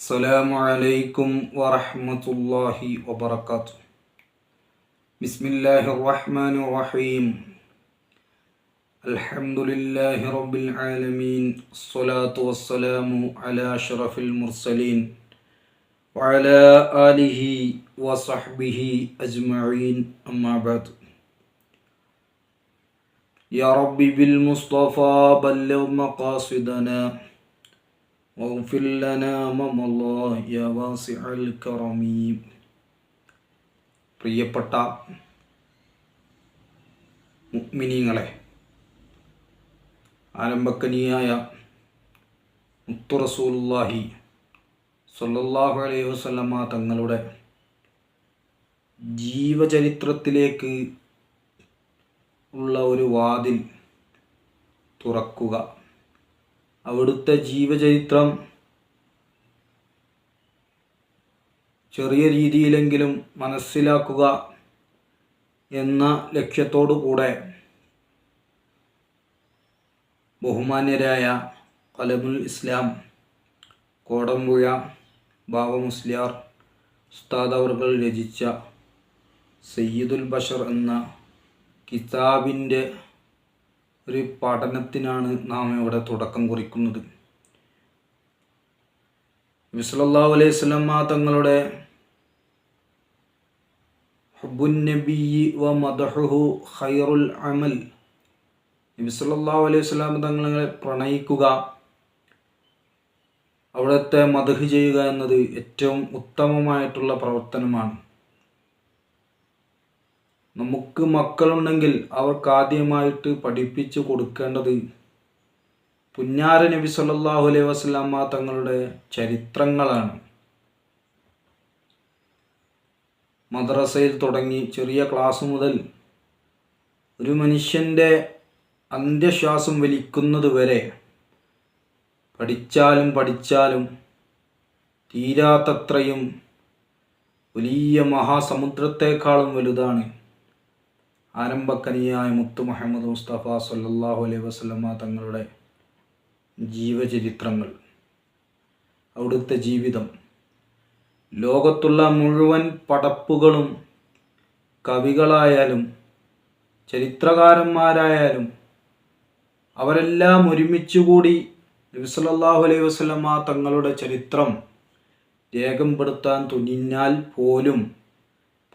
അസ്സലാമു അലൈക്കും വറഹ്മത്തുള്ളാഹി വബറകാതുഹു. ബിസ്മില്ലാഹിർ റഹ്മാനിർ റഹീം. അൽഹംദുലില്ലാഹി റബ്ബിൽ ആലമീൻ. അസ്സലാത്തു വസ്സലാമു അലാ അഷ്റഫിൽ മുർസലീൻ വഅലാ ആലിഹി വസഹ്ബിഹി അജ്മഈൻ. അമ്മാ ബഅദ്. യാ റബ്ബി ബിൽ മുസ്തഫാ ബല്ലിഗ് മഖാസിദനാ വഗ്ഫിർ ലനാ മാ മളാ യാ വാസിഅൽ കറമി. പ്രിയപ്പെട്ട മുഅ്മിനീങ്ങളെ, ആരംഭക്കനിയായ മുത്തു റസൂലുള്ളാഹി സ്വല്ലല്ലാഹു അലൈഹി വസല്ലമ തങ്ങളുടെ ജീവചരിത്രത്തിലേക്ക് ഉള്ള ഒരു വാതിൽ തുറക്കുക. അവിടുത്തെ ജീവചരിത്രം ചെറിയ രീതിയിലെങ്കിലും മനസ്സിലാക്കുക എന്ന ലക്ഷ്യത്തോടു കൂടെ ബഹുമാന്യരായ ഖലമുൽ ഇസ്ലാം കോടമ്പുഴ ബാവ മുസ്ലിയാർ ഉസ്താദ് അവർകൾ രചിച്ച സയ്യിദുൽ ബഷർ എന്ന കിതാബിൻ്റെ ഒരു പഠനത്തിനാണ് നാം ഇവിടെ തുടക്കം കുറിക്കുന്നത്. നബി സല്ലല്ലാഹു അലൈഹി വസല്ലമ തങ്ങളുടെ ഹുബ്ബുൻ നബിയ്യി വ മദ്ഹുഹു ഖൈറുൽ അമൽ. നബി സല്ലല്ലാഹു അലൈഹി വസല്ലമ തങ്ങളെ പ്രണയിക്കുക, അവിടുത്തെ മദ്ഹ് ചെയ്യുക എന്നത് ഏറ്റവും ഉത്തമമായിട്ടുള്ള പ്രവർത്തനമാണ്. നമുക്ക് മക്കളുണ്ടെങ്കിൽ അവർക്ക് ആദ്യമായിട്ട് പഠിപ്പിച്ചു കൊടുക്കേണ്ടത് പുന്നാര നബി സല്ലല്ലാഹു അലൈഹി വസല്ലമ തങ്ങളുടെ ചരിത്രങ്ങളാണ്. മദ്രസയിൽ തുടങ്ങി ചെറിയ ക്ലാസ് മുതൽ ഒരു മനുഷ്യൻ്റെ അന്ത്യശ്വാസം വലിക്കുന്നത് വരെ പഠിച്ചാലും തീരാത്തത്രയും വലിയ മഹാസമുദ്രത്തെക്കാളും വലുതാണ് ആരംഭക്കനിയായ മുത്തു മുഹമ്മദ് മുസ്തഫ സല്ലല്ലാഹു അലൈഹി വസല്ലമ തങ്ങളുടെ ജീവചരിത്രങ്ങൾ. അവിടുത്തെ ജീവിതം ലോകത്തുള്ള മുഴുവൻ പടപ്പുകളും കവികളായാലും ചരിത്രകാരന്മാരായാലും അവരെല്ലാം ഒരുമിച്ചുകൂടി നബി സല്ലല്ലാഹു അലൈഹി വസല്ലമ തങ്ങളുടെ ചരിത്രം രേഖപ്പെടുത്താൻ തുനിഞ്ഞാൽ പോലും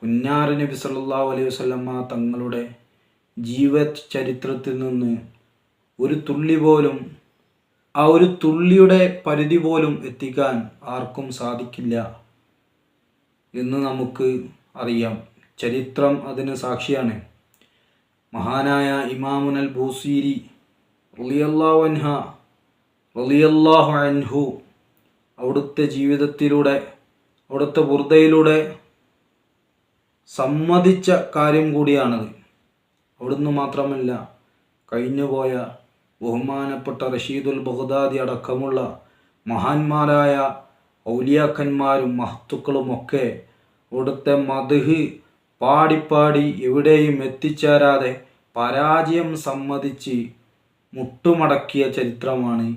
പുന്നാര നബി സല്ലല്ലാഹു അലൈഹി വസല്ലമ തങ്ങളുടെ ജീവചരിത്രത്തിൽ നിന്ന് ഒരു തുള്ളി പോലും, ആ ഒരു തുള്ളിയുടെ പരിധി പോലും എത്തിക്കാൻ ആർക്കും സാധിക്കില്ല എന്ന് നമുക്ക് അറിയാം. ചരിത്രം അതിന് സാക്ഷിയാണ്. മഹാനായ ഇമാമുൽ ബൂസീരി റളിയല്ലാഹു അൻഹു അവിടുത്തെ ജീവിതത്തിലൂടെ, അവിടുത്തെ ബുർദയിലൂടെ സമ്മതിച്ച കാര്യം കൂടിയാണത്. അവിടുന്ന് മാത്രമല്ല, കഴിഞ്ഞുപോയ ബഹുമാനപ്പെട്ട റഷീദുൽ ബഗ്ദാദി അടക്കമുള്ള മഹാന്മാരായ ഔലിയാക്കന്മാരും മഹത്തുക്കളുമൊക്കെ അവിടുത്തെ മദ്ഹ് പാടിപ്പാടി എവിടെയും എത്തിച്ചേരാതെ പരാജയം സമ്മതിച്ച് മുട്ടുമടക്കിയ ചരിത്രമാണ്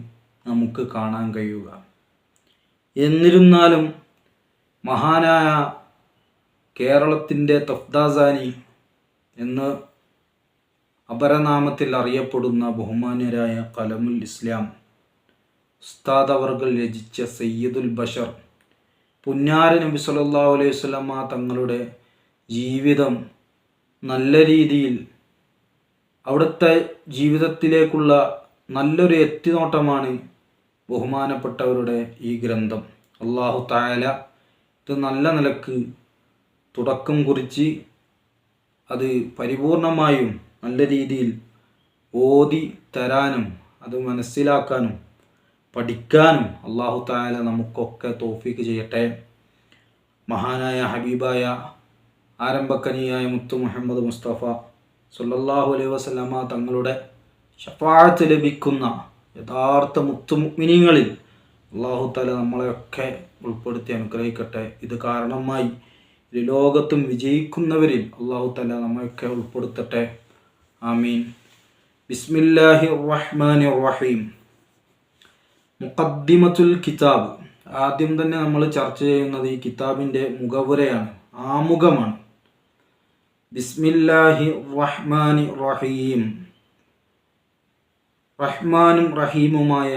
നമുക്ക് കാണാൻ കഴിയുക. എന്നിരുന്നാലും മഹാനായ കേരളത്തിൻ്റെ തഫ്താസാനി എന്ന് അപരനാമത്തിൽ അറിയപ്പെടുന്ന ബഹുമാന്യരായ ഖലമുൽ ഇസ്ലാം ഉസ്താദ് അവർകൾ രചിച്ച സയ്യിദുൽ ബഷർ പുന്നാര നബി സല്ലല്ലാഹു അലൈഹി വസല്ലമ തങ്ങളുടെ ജീവിതം നല്ല രീതിയിൽ, അവിടുത്തെ ജീവിതത്തിലേക്കുള്ള നല്ലൊരു എത്തിനോട്ടമാണ് ബഹുമാനപ്പെട്ടവരുടെ ഈ ഗ്രന്ഥം. അല്ലാഹു തആല ഇത് നല്ല നിലക്ക് തുടക്കം കുറിച്ച് അത് പരിപൂർണമായും നല്ല രീതിയിൽ ഓതി തരാനും അത് മനസ്സിലാക്കാനും പഠിക്കാനും അല്ലാഹു തആല നമുക്കൊക്കെ തൗഫീഖ് ചെയ്യട്ടെ. മഹാനായ ഹബീബായ ആരംഭക്കനിയായ മുത്തു മുഹമ്മദ് മുസ്തഫ സല്ലല്ലാഹു അലൈഹി വസല്ലമ തങ്ങളുടെ ശഫാഅത്ത് ലഭിക്കുന്ന യഥാർത്ഥ മുത്തു മുഅ്മിനീങ്ങളിൽ അല്ലാഹു തആല നമ്മളെയൊക്കെ ഉൾപ്പെടുത്തി അനുഗ്രഹിക്കട്ടെ. ഇത് കാരണമായി ലോകത്തും വിജയിക്കുന്നവരിൽ അല്ലാഹു തആല നമ്മയൊക്കെ ഉൾപ്പെടുത്തട്ടെ. ആമീൻ. ബിസ്മില്ലാഹിർ റഹ്മാനിർ റഹീം. മുഖദ്ദിമത്തുൽ കിതാബ്. ആദ്യം തന്നെ നമ്മൾ ചർച്ച ചെയ്യുന്നത് ഈ കിതാബിൻ്റെ മുഖവുരയാണ്, ആമുഖമാണ്. ബിസ്മില്ലാഹി റഹ്മാനി റഹീം. റഹ്മാനും റഹീമുമായ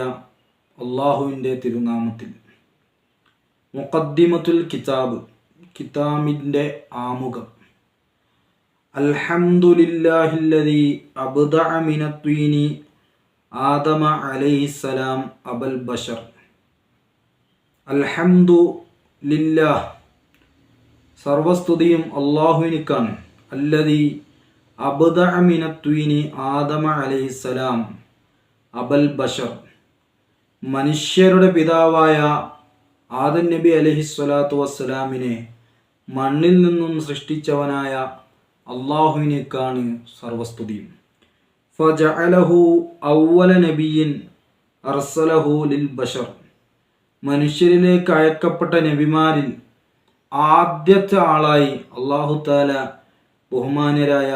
അള്ളാഹുവിൻ്റെ തിരുനാമത്തിൽ. മുഖദ്ദിമത്തുൽ കിതാബ്, കിതാബിൻ്റെ ആമുഖം. അൽഹംദുലില്ലാഹില്ലദീ അബ്ദഅ മിനത്വീനി ആദമ അലൈഹിസ്സലാം അബൽ ബഷർ. അൽഹംദുലില്ലാഹ്, സർവസ്തുതിയും അള്ളാഹുവിനിക്കാണ്. അല്ലദീ അബ്ദഅ മിനത്വീനി ആദമ അലൈഹിസ്സലാം അബൽ ബഷർ, മനുഷ്യരുടെ പിതാവായ ആദം നബി അലൈഹിസ്സലാത്തു വസ്സലാമിനെ മണ്ണിൽ നിന്നും സൃഷ്ടിച്ചവനായ അള്ളാഹുവിനേക്കാണ് സർവസ്തുതിയും. ഫജഅലഹു അവ്വല നബിയിൻ അർസലഹു ലിൽ ബഷർ, മനുഷ്യരിലേക്ക് അയക്കപ്പെട്ട നബിമാരിൽ ആദ്യത്തെ ആളായി അള്ളാഹു തആല ബഹുമാന്യരായ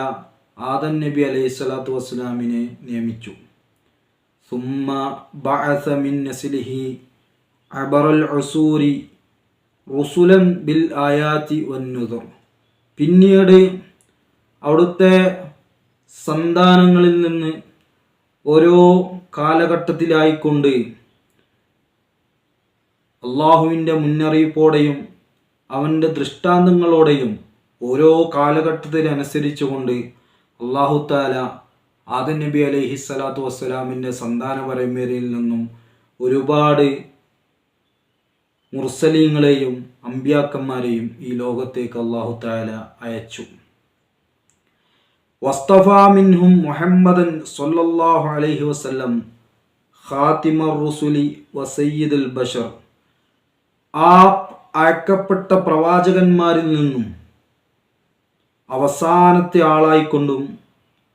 ആദം നബി അലൈഹിസ്സലാത്തു വസ്സലാമിനെ നിയമിച്ചു. സുമ്മ ബഅസ മിൻ നസ്ലിഹി അബറൽ ഉസൂരി റുസുലൻ ബിൽ ആയാതി വന്നുദർ, പിന്നീട് അവിടുത്തെ സന്താനങ്ങളിൽ നിന്ന് ഓരോ കാലഘട്ടത്തിലായിക്കൊണ്ട് അള്ളാഹുവിൻ്റെ മുന്നറിയിപ്പോടെയും അവൻ്റെ ദൃഷ്ടാന്തങ്ങളോടെയും ഓരോ കാലഘട്ടത്തിനനുസരിച്ചുകൊണ്ട് അള്ളാഹു തആല ആദം നബി അലൈഹിസ്സലാത്തു വസ്സലാമിൻ്റെ സന്താന പരമ്പരയിൽ നിന്നും ഒരുപാട് മുർസലീങ്ങളെയും അമ്പിയാക്കന്മാരെയും ഈ ലോകത്തേക്ക് അള്ളാഹു തആല അയച്ചു. വസ്തഫാ മിൻഹും മുഹമ്മദൻ സ്വല്ലല്ലാഹു അലൈഹി വസല്ലം ഖാതിമർ റുസുലി വസയ്യിദുൽ ബഷർ, ആ അയക്കപ്പെട്ട പ്രവാചകന്മാരിൽ നിന്നും അവസാനത്തെ ആളായിക്കൊണ്ടും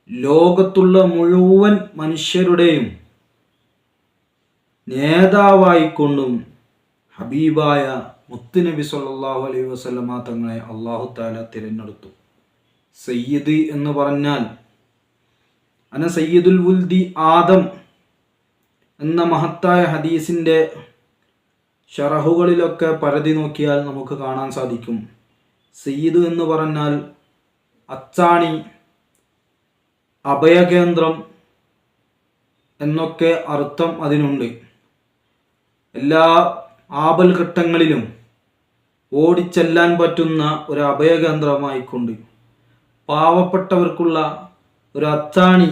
ലോകത്തുള്ള മുഴുവൻ മനുഷ്യരുടെയും നേതാവായിക്കൊണ്ടും ഹബീബായ മുത്തുനബി സല്ലല്ലാഹു അലൈഹി വസല്ലമ തങ്ങളെ അല്ലാഹു തആല തിരഞ്ഞെടുത്തു. സയ്യിദ് എന്ന് പറഞ്ഞാൽ അന സയ്യിദുൽ വുൽദി ആദം എന്ന മഹത്തായ ഹദീസിൻ്റെ ഷറഹുകളിലൊക്കെ പരതി നോക്കിയാൽ നമുക്ക് കാണാൻ സാധിക്കും. സയ്യിദ് എന്ന് പറഞ്ഞാൽ അച്ചാണി, അഭയകേന്ദ്രം എന്നൊക്കെ അർത്ഥം അതിനുണ്ട്. എല്ലാ ആപൽഘട്ടങ്ങളിലും ഓടിച്ചെല്ലാൻ പറ്റുന്ന ഒരു അഭയകേന്ദ്രമായിക്കൊണ്ട് പാവപ്പെട്ടവർക്കുള്ള ഒരു അത്താണി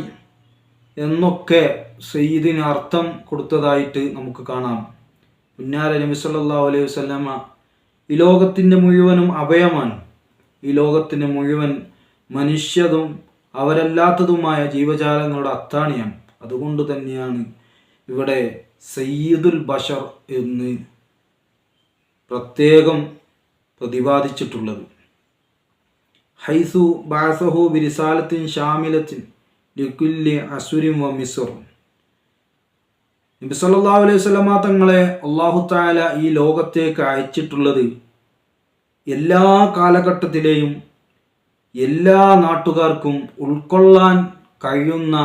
എന്നൊക്കെ സയ്യിദിന് അർത്ഥം കൊടുത്തതായിട്ട് നമുക്ക് കാണാം. പുന്നാര നബി സല്ലല്ലാഹു അലൈഹി വസല്ലമ ഈ ലോകത്തിൻ്റെ മുഴുവനും അഭയമാണ്. ഈ ലോകത്തിൻ്റെ മുഴുവൻ മനുഷ്യതും അവരല്ലാത്തതുമായ ജീവജാലങ്ങളുടെ അത്താണിയാണ്. അതുകൊണ്ട് തന്നെയാണ് ഇവിടെ സയ്യിദുൽ ബഷർ എന്ന് പ്രത്യേകം പ്രതിപാദിച്ചിട്ടുള്ളത്. ഹൈസു ബഅസഹു ബിരിസാലത്തിൻ ഷാമിലത്തിൻ ലികുല്ലി അസുരിൻ വ മിസ്ർ, നബി സല്ലല്ലാഹു അലൈഹി വസല്ലമ തങ്ങളെ അല്ലാഹു തആല ഈ ലോകത്തേക്ക് അയച്ചിട്ടുള്ളത് എല്ലാ കാലഘട്ടത്തിലെയും എല്ലാ നാട്ടുകാർക്കും ഉൾക്കൊള്ളാൻ കഴിയുന്ന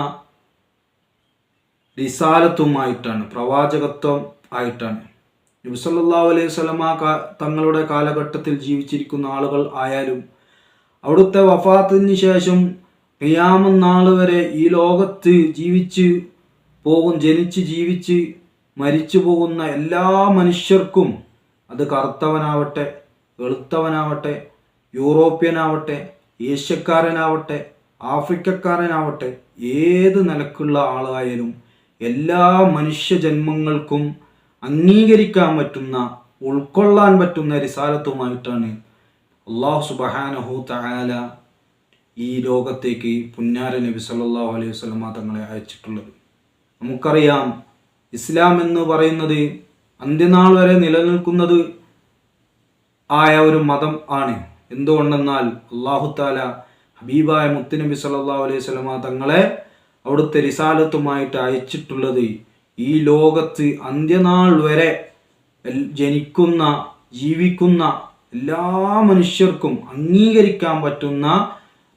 റിസാലത്തുമായിട്ടാണ്, പ്രവാചകത്വം ആയിട്ടാണ്. നബി സല്ലല്ലാഹു അലൈഹി വസല്ലമ തങ്ങളുടെ കാലഘട്ടത്തിൽ ജീവിച്ചിരിക്കുന്ന ആളുകൾ ആയാലും അവിടുത്തെ വഫാത്തിന് ശേഷം ഖിയാമത്ത് നാൾ വരെ ഈ ലോകത്ത് ജനിച്ച് ജീവിച്ച് മരിച്ചു പോകുന്ന എല്ലാ മനുഷ്യർക്കും, അത് കറുത്തവനാവട്ടെ, വെളുത്തവനാവട്ടെ, യൂറോപ്യനാവട്ടെ, ഏഷ്യക്കാരനാവട്ടെ, ആഫ്രിക്കക്കാരനാവട്ടെ, ഏത് നിലക്കുള്ള ആളായാലും എല്ലാ മനുഷ്യജന്മങ്ങൾക്കും അംഗീകരിക്കാൻ പറ്റുന്ന, ഉൾക്കൊള്ളാൻ പറ്റുന്ന റിസാലത്തുമായിട്ടാണ് അല്ലാഹു സുബ്ഹാനഹു തആല ഈ ലോകത്തേക്ക് പുന്നാര നബി സല്ലല്ലാഹു അലൈഹി വസല്ലമ തങ്ങളെ അയച്ചിട്ടുള്ളത്. നമുക്കറിയാം, ഇസ്ലാം എന്ന് പറയുന്നത് അന്ത്യനാൾ വരെ നിലനിൽക്കുന്നത് ആയ ഒരു മതം ആണ്. എന്തുകൊണ്ടെന്നാൽ അല്ലാഹു തആല ഹബീബായ മുത്തുനബി സല്ലല്ലാഹു അലൈഹി വസല്ലമ തങ്ങളെ അവിടുത്തെ റിസാലത്തുമായിട്ട് അയച്ചിട്ടുള്ളത് ഈ ലോകത്ത് അന്ത്യനാൾ വരെ ജനിക്കുന്ന ജീവിക്കുന്ന എല്ലാ മനുഷ്യർക്കും അംഗീകരിക്കാൻ പറ്റുന്ന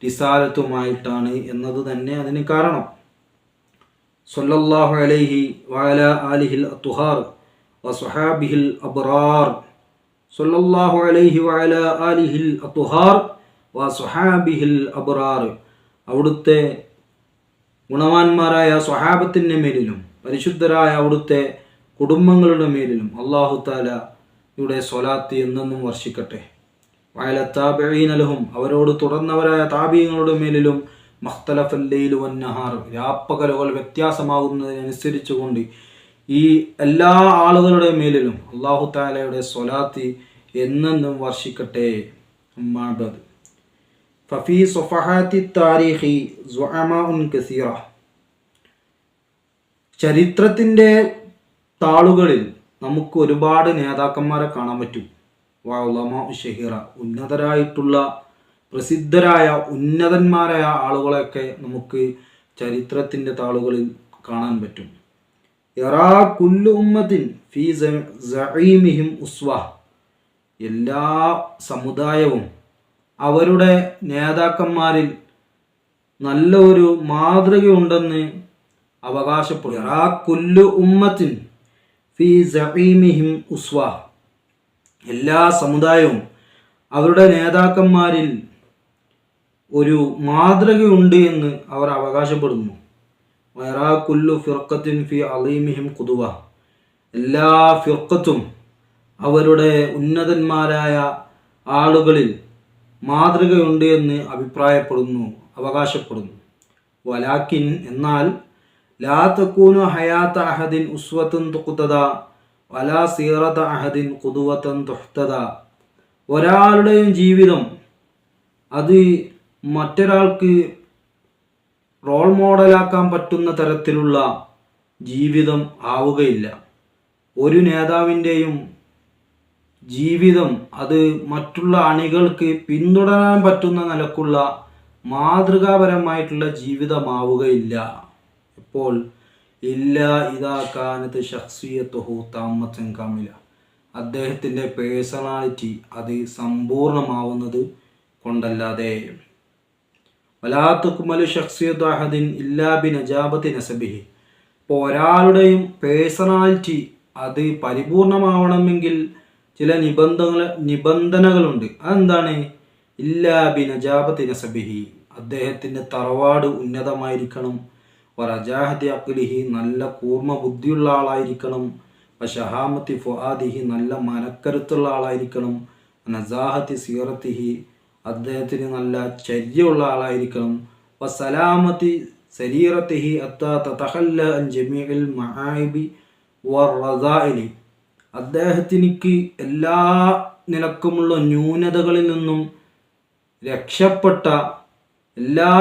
റിസാലത്തുമായിട്ടാണ് എന്നത് തന്നെ അതിന് കാരണം. സല്ലല്ലാഹു അലൈഹി വഅലാ ആലിഹിൽ അത്ഹാർ വസ്വഹാബിഹിൽ അബ്റാർ സല്ലല്ലാഹു അലൈഹി വഅലാ ആലിഹിൽ അത്ഹാർ വസ്വഹാബിഹിൽ അബ്റാർ. അവിടുത്തെ ഗുണവാന്മാരായ സ്വഹാബത്തിൻ്റെ മേലിലും പരിശുദ്ധരായ അവിടുത്തെ കുടുംബങ്ങളുടെ മേലിലും അല്ലാഹു തആല യുടെ സ്വലാത്ത് എന്നെന്നും വർഷിക്കട്ടെ. വഅല താബഈന ലഹും, അവരോട് തുടർന്നവരായ താബീങ്ങളുടെ മേലിലും മഖ്തലഫൽ ലൈലു വന്നഹാർ, രാപ്പകലുകൾ വ്യത്യാസമാകുന്നതിനനുസരിച്ചുകൊണ്ട് ഈ എല്ലാ ആളുകളുടെ മേലിലും അല്ലാഹു തആലയുടെ സ്വലാത്ത് എന്നെന്നും വർഷിക്കട്ടെ. അമ്മാബദ് ഫഫീ സ്വഫഹാത്തി താരീഖി സുഅമാഉൻ കസീറ. ചരിത്രത്തിൻ്റെ താളുകളിൽ നമുക്ക് ഒരുപാട് നേതാക്കന്മാരെ കാണാൻ പറ്റും. വഉലമാ ഷഹീറ, ഉന്നതരായിട്ടുള്ള പ്രസിദ്ധരായ ഉന്നതന്മാരായ ആളുകളെയൊക്കെ നമുക്ക് ചരിത്രത്തിൻ്റെ താളുകളിൽ കാണാൻ പറ്റും. യറാ കുല്ലു ഉമ്മത്തിൻ ഫീ സഈമിഹിം ഉസ്വ. എല്ലാ സമുദായവും അവരുടെ നേതാക്കന്മാരിൽ നല്ല ഒരു മാതൃകയുണ്ടെന്ന് അവകാശപ്പെടും. യറാ കുല്ലു ഉമ്മത്തിൻ ഫീ സഈമിഹിം ഉസ്വ. എല്ലാ സമുദായവും അവരുടെ നേതാക്കന്മാരിൽ ഒരു മാതൃകയുണ്ട് എന്ന് അവർ അവകാശപ്പെടുന്നു. വയറാ കുല്ലു ഫിർഖത്തിൻ ഫി അലീമിഹിം ഖുദുവ. എല്ലാ ഫിർഖത്തും അവരുടെ ഉന്നതന്മാരായ ആളുകളിൽ മാതൃകയുണ്ട് എന്ന് അഭിപ്രായപ്പെടുന്നു, അവകാശപ്പെടുന്നു. വലാക്കിൻ, എന്നാൽ ലാ തകൂനു ഹയാത അഹദിൻ ഉസ്വത്തുൻ തുഖ്തദ വലാ സീറത അഹദിൻ ഖുദുവതൻ തുഹ്തദ. ഒരാളുടെയും ജീവിതം അത് മറ്റൊരാൾക്ക് റോൾ മോഡലാക്കാൻ പറ്റുന്ന തരത്തിലുള്ള ജീവിതം ആവുകയില്ല. ഒരു നേതാവിൻ്റെയും ജീവിതം അത് മറ്റുള്ള അണികൾക്ക് പിന്തുടരാൻ പറ്റുന്ന നിലക്കുള്ള മാതൃകാപരമായിട്ടുള്ള ജീവിതമാവുകയില്ല. ഇപ്പോൾ ഇല്ല ഇദാ കാനത്ത് ശഖ്സിയത്തുഹു താമ്മത്തൻ കാമില. അദ്ദേഹത്തിൻ്റെ പേഴ്സണാലിറ്റി അത് സമ്പൂർണമാവുന്നത് കൊണ്ടല്ലാതെ. വലാ തുക്മലു ശഖ്സിയത്തു അഹദിൻ ഇല്ലാ ബിനജാബത്തി നസബിഹി. ഇപ്പോൾ ഒരാളുടെയും പേഴ്സണാലിറ്റി അത് പരിപൂർണമാവണമെങ്കിൽ ചില നിബന്ധനകളുണ്ട്. അതെന്താണ്? ഇല്ലാ ബിനജാബത്തി നസബിഹി, അദ്ദേഹത്തിൻ്റെ തറവാട് ഉന്നതമായിരിക്കണം. വറജാഹത്തി അഖ്ലിഹി, നല്ല കൂർമ്മ ബുദ്ധിയുള്ള ആളായിരിക്കണം. വശഹാമത്തി ഫുആദിഹി, നല്ല മനക്കരുത്തുള്ള ആളായിരിക്കണം. നസാഹത്തി സീറത്തിഹി, അദ്ദേഹത്തിന് നല്ല ചര്യയുള്ള ആളായിരിക്കണം. വസലാമത്തി സരീറത്തിഹി അത്താ തതഖല്ല അൻ ജമീഇൽ മആയിബി വറദാഇലി, അദ്ദേഹത്തിനിക്ക് എല്ലാ നിലക്കുമുള്ള ന്യൂനതകളിൽ നിന്നും രക്ഷപ്പെട്ട, എല്ലാ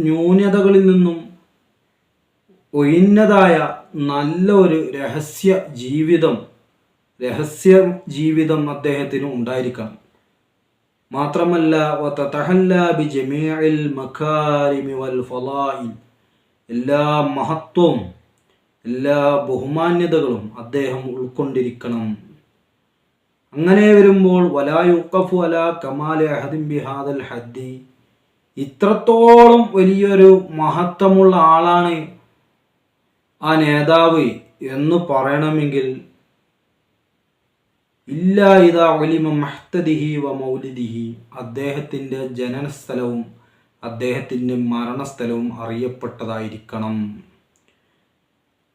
ന്യൂനതകളിൽ നിന്നും ഒഴിഞ്ഞതായ നല്ല ഒരു രഹസ്യ ജീവിതം അദ്ദേഹത്തിന് ഉണ്ടായിരിക്കണം. മാത്രമല്ല വതതഹല്ല ബിജമീഇൽ മകാരിമി വൽ ഫളാഇൽ, എല്ലാ മഹത്വവും എല്ലാ ബഹുമാന്യതകളും അദ്ദേഹം ഉൾക്കൊണ്ടിരിക്കണം. അങ്ങനെ വരുമ്പോൾ വലാ യുഖഫു അലാ കമാലി അഹദിൻ ബിഹാദൽ ഹദ്ദി, ഇത്രത്തോളം വലിയൊരു മഹത്വമുള്ള ആളാണ് ആ നേതാവ് എന്ന് പറയണമെങ്കിൽ ഇല്ലാ ഇദാ ഉലിമ മഹ്തദിഹി വ മൗലിദിഹി, അദ്ദേഹത്തിൻ്റെ ജനനസ്ഥലവും അദ്ദേഹത്തിൻ്റെ മരണസ്ഥലവും അറിയപ്പെട്ടതായിരിക്കണം.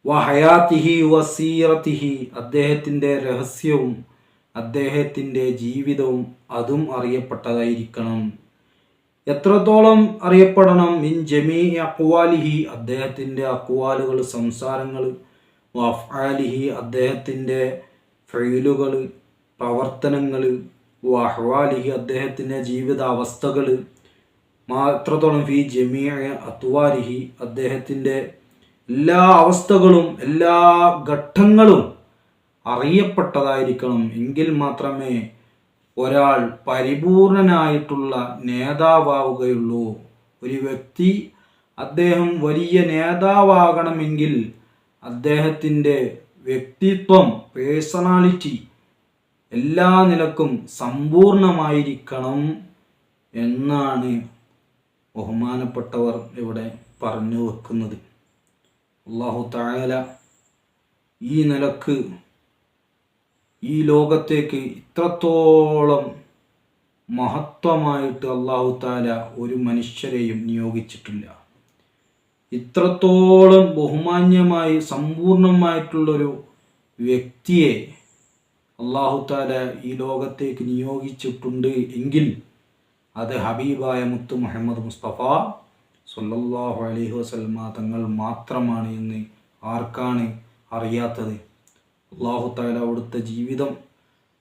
വ ഹയാത്തിഹി വ സീറത്തിഹി, അദ്ദേഹത്തിൻ്റെ രഹസ്യവും അദ്ദേഹത്തിൻ്റെ ജീവിതവും അതും അറിയപ്പെട്ടതായിരിക്കണം. എത്രത്തോളം അറിയപ്പെടണം? മിൻ ജമീ അഖ്വാലിഹി, അദ്ദേഹത്തിൻ്റെ അഖ്വാലുകൾ, സംസാരങ്ങൾ. വ അഫ്ആലിഹി, അദ്ദേഹത്തിൻ്റെ ഫഇലുകൾ, പ്രവർത്തനങ്ങൾ. വ അഹ്വാലിഹി, അദ്ദേഹത്തിൻ്റെ ജീവിതാവസ്ഥകൾ. എത്രത്തോളം ഫി ജമീ അത്വാരിഹി, അദ്ദേഹത്തിൻ്റെ എല്ലാ അവസ്ഥകളും എല്ലാ ഘട്ടങ്ങളും അറിയപ്പെട്ടതായിരിക്കണം. എങ്കിൽ മാത്രമേ ഒരാൾ പരിപൂർണനായിട്ടുള്ള നേതാവാവുകയുള്ളൂ. ഒരു വ്യക്തി അദ്ദേഹം വലിയ നേതാവാകണമെങ്കിൽ അദ്ദേഹത്തിൻ്റെ വ്യക്തിത്വം, പേഴ്സണാലിറ്റി എല്ലാ നിലക്കും സമ്പൂർണമായിരിക്കണം എന്നാണ് ബഹുമാനപ്പെട്ടവർ ഇവിടെ പറഞ്ഞു വെക്കുന്നത്. അല്ലാഹു തആല ഈ നിലക്ക് ഈ ലോകത്തേക്ക് ഇത്രത്തോളം മഹത്വമായിട്ട് അല്ലാഹു തആല ഒരു മനുഷ്യരെയും നിയോഗിച്ചിട്ടില്ല. ഇത്രത്തോളം ബഹുമാന്യമായി സമ്പൂർണമായിട്ടുള്ളൊരു വ്യക്തിയെ അല്ലാഹു തആല ഈ ലോകത്തേക്ക് നിയോഗിച്ചിട്ടുണ്ട് എങ്കിൽ അത് ഹബീബായ മുത്ത് മുഹമ്മദ് മുസ്തഫ സ്വല്ലല്ലാഹു അലൈഹി വസല്ലമ തങ്ങൾ മാത്രമാണ് എന്ന് ആർക്കാണ് അറിയാത്തത്? അല്ലാഹു തആല അവിടുത്തെ ജീവിതം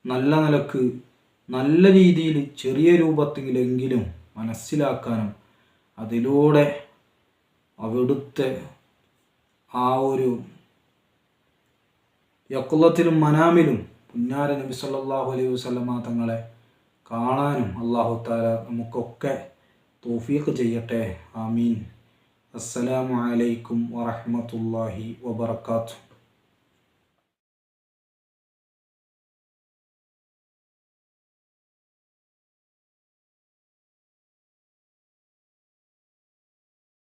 നല്ല നിലക്ക് നല്ല രീതിയിൽ ചെറിയ രൂപത്തിലെങ്കിലും മനസ്സിലാക്കാനും അതിലൂടെ അവിടുത്തെ ആ ഒരു യഖ്ലത്തിലും മനാമിലും പുന്നാര നബി സല്ലല്ലാഹു അലൈഹി വസല്ലമ തങ്ങളെ കാണാനും അല്ലാഹു തആല നമുക്കൊക്കെ തൗഫീഖ് ചെയ്യട്ടെ. ആമീൻ. അസ്സലാമു അലൈക്കും വറഹ്മത്തുള്ളാഹി വബറകാതുഹു.